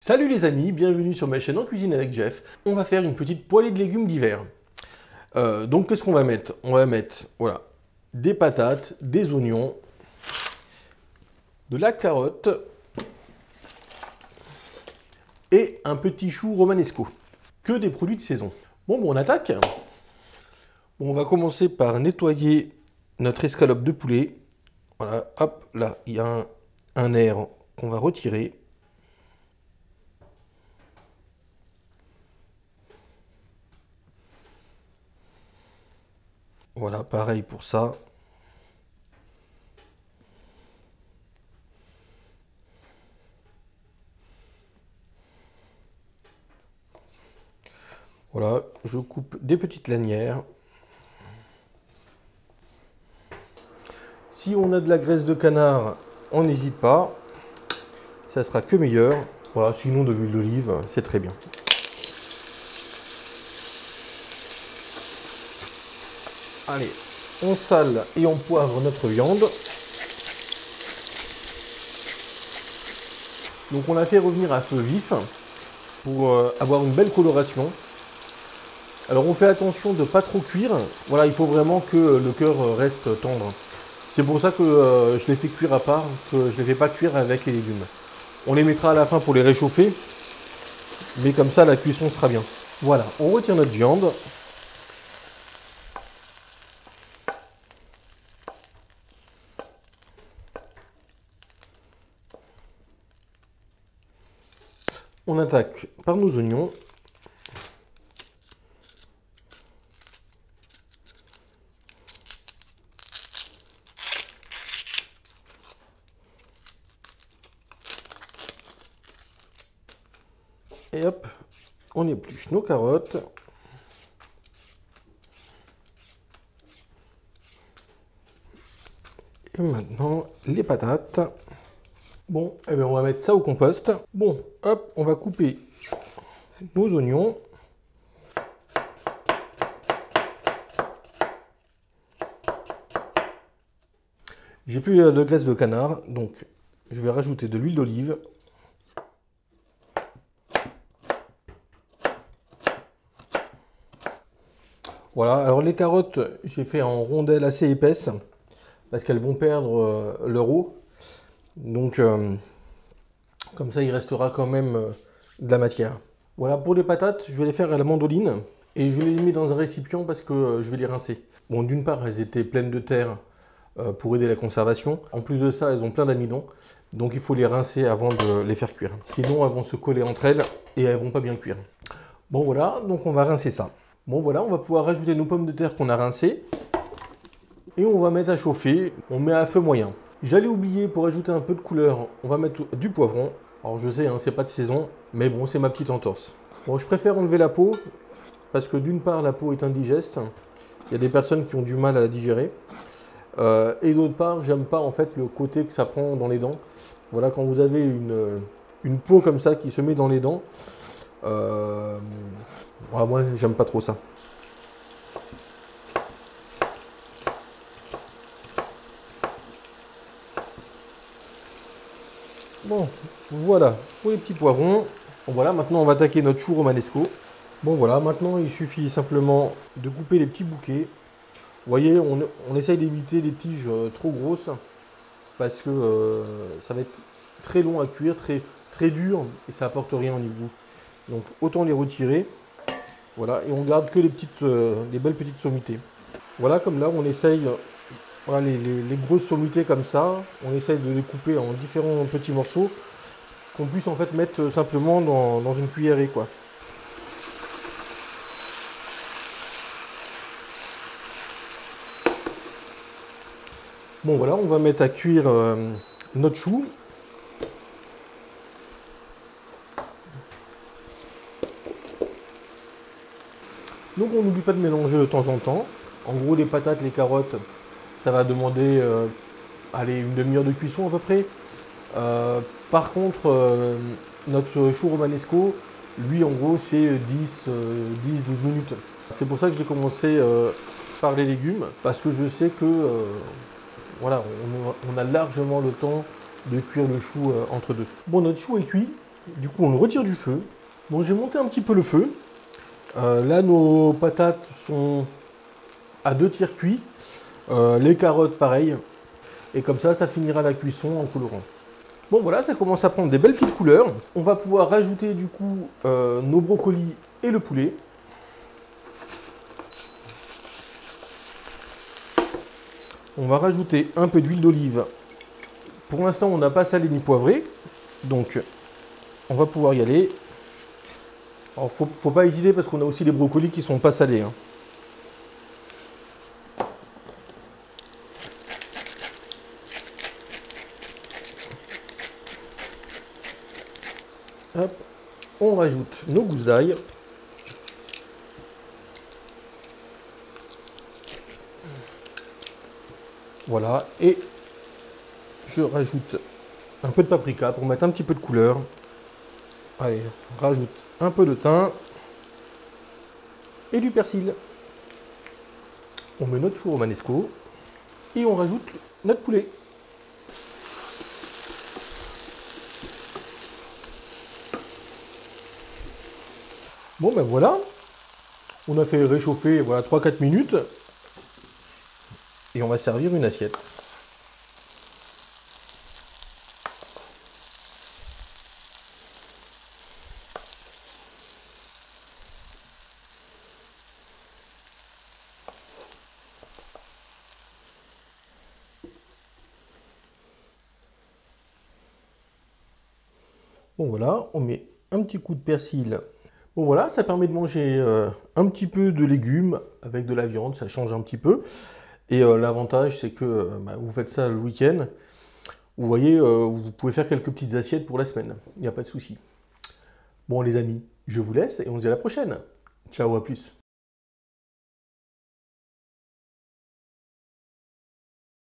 Salut les amis, bienvenue sur ma chaîne En Cuisine avec Jeff. On va faire une petite poêlée de légumes d'hiver. Donc qu'est-ce qu'on va mettre? On va mettre voilà, des patates, des oignons, de la carotte et un petit chou romanesco. Que des produits de saison. Bon, on attaque. Bon, on va commencer par nettoyer notre escalope de poulet. Voilà, hop, là, il y a un air qu'on va retirer. Voilà, pareil pour ça. Voilà, je coupe des petites lanières. Si on a de la graisse de canard, on n'hésite pas. Ça sera que meilleur. Voilà, sinon de l'huile d'olive, c'est très bien. Allez, on sale et on poivre notre viande. Donc on la fait revenir à feu vif pour avoir une belle coloration. Alors on fait attention de ne pas trop cuire. Voilà, il faut vraiment que le cœur reste tendre. C'est pour ça que je les fais cuire à part, que je ne les fais pas cuire avec les légumes. On les mettra à la fin pour les réchauffer, mais comme ça la cuisson sera bien. Voilà, on retire notre viande. On attaque par nos oignons. Et hop, on épluche nos carottes. Et maintenant, les patates. Bon, eh bien on va mettre ça au compost. Bon, hop, on va couper nos oignons. J'ai plus de graisse de canard, donc je vais rajouter de l'huile d'olive. Voilà, alors les carottes, j'ai fait en rondelles assez épaisses parce qu'elles vont perdre leur eau. Donc, comme ça, il restera quand même de la matière. Voilà, pour les patates, je vais les faire à la mandoline et je les ai mis dans un récipient parce que je vais les rincer. Bon, d'une part, elles étaient pleines de terre pour aider la conservation. En plus de ça, elles ont plein d'amidon. Donc, il faut les rincer avant de les faire cuire. Sinon, elles vont se coller entre elles et elles vont pas bien cuire. Bon, voilà, donc on va rincer ça. Bon, voilà, on va pouvoir rajouter nos pommes de terre qu'on a rincées. Et on va mettre à chauffer. On met à feu moyen. J'allais oublier, pour ajouter un peu de couleur, on va mettre du poivron. Alors je sais, hein, c'est pas de saison, mais bon, c'est ma petite entorse. Bon, je préfère enlever la peau, parce que d'une part, la peau est indigeste. Il y a des personnes qui ont du mal à la digérer. Et d'autre part, j'aime pas en fait le côté que ça prend dans les dents. Voilà, quand vous avez une peau comme ça qui se met dans les dents, moi, j'aime pas trop ça. Bon, voilà pour les petits poivrons. Bon, voilà, maintenant on va attaquer notre chou romanesco. Bon voilà, maintenant il suffit simplement de couper les petits bouquets. Vous voyez, on essaye d'éviter les tiges trop grosses parce que ça va être très long à cuire, très dur et ça apporte rien au niveau. Donc autant les retirer. Voilà, et on garde que les belles petites sommités. Voilà, comme là on essaye, voilà, les grosses sommités comme ça, on essaye de les couper en différents petits morceaux qu'on puisse en fait mettre simplement dans une cuillerée quoi. Bon voilà, on va mettre à cuire notre chou. Donc on n'oublie pas de mélanger de temps en temps. En gros les patates, les carottes, ça va demander allez, une demi-heure de cuisson à peu près. Par contre, notre chou romanesco, lui en gros c'est 10-12 minutes. C'est pour ça que j'ai commencé par les légumes, parce que je sais que voilà, on a largement le temps de cuire le chou entre deux. Bon, notre chou est cuit, Du coup, on le retire du feu. Bon, j'ai monté un petit peu le feu. Là, nos patates sont à 2 tiers cuits. Les carottes, pareil. Et comme ça finira la cuisson en colorant. Bon, voilà, ça commence à prendre des belles petites couleurs. On va pouvoir rajouter du coup nos brocolis et le poulet. On va rajouter un peu d'huile d'olive. Pour l'instant, on n'a pas salé ni poivré. Donc, on va pouvoir y aller. Alors, faut pas hésiter parce qu'on a aussi les brocolis qui sont pas salés, hein. Hop, on rajoute nos gousses d'ail. Voilà, et je rajoute un peu de paprika pour mettre un petit peu de couleur. Allez, je rajoute un peu de thym et du persil. On met notre four romanesco et on rajoute notre poulet. Bon ben voilà, on a fait réchauffer voilà, 3-4 minutes et on va servir une assiette. Bon voilà, on met un petit coup de persil. Bon voilà, ça permet de manger un petit peu de légumes avec de la viande, ça change un petit peu. Et l'avantage c'est que vous faites ça le week-end. Vous voyez, vous pouvez faire quelques petites assiettes pour la semaine, il n'y a pas de souci. Bon les amis, je vous laisse et on se dit à la prochaine. Ciao, à plus.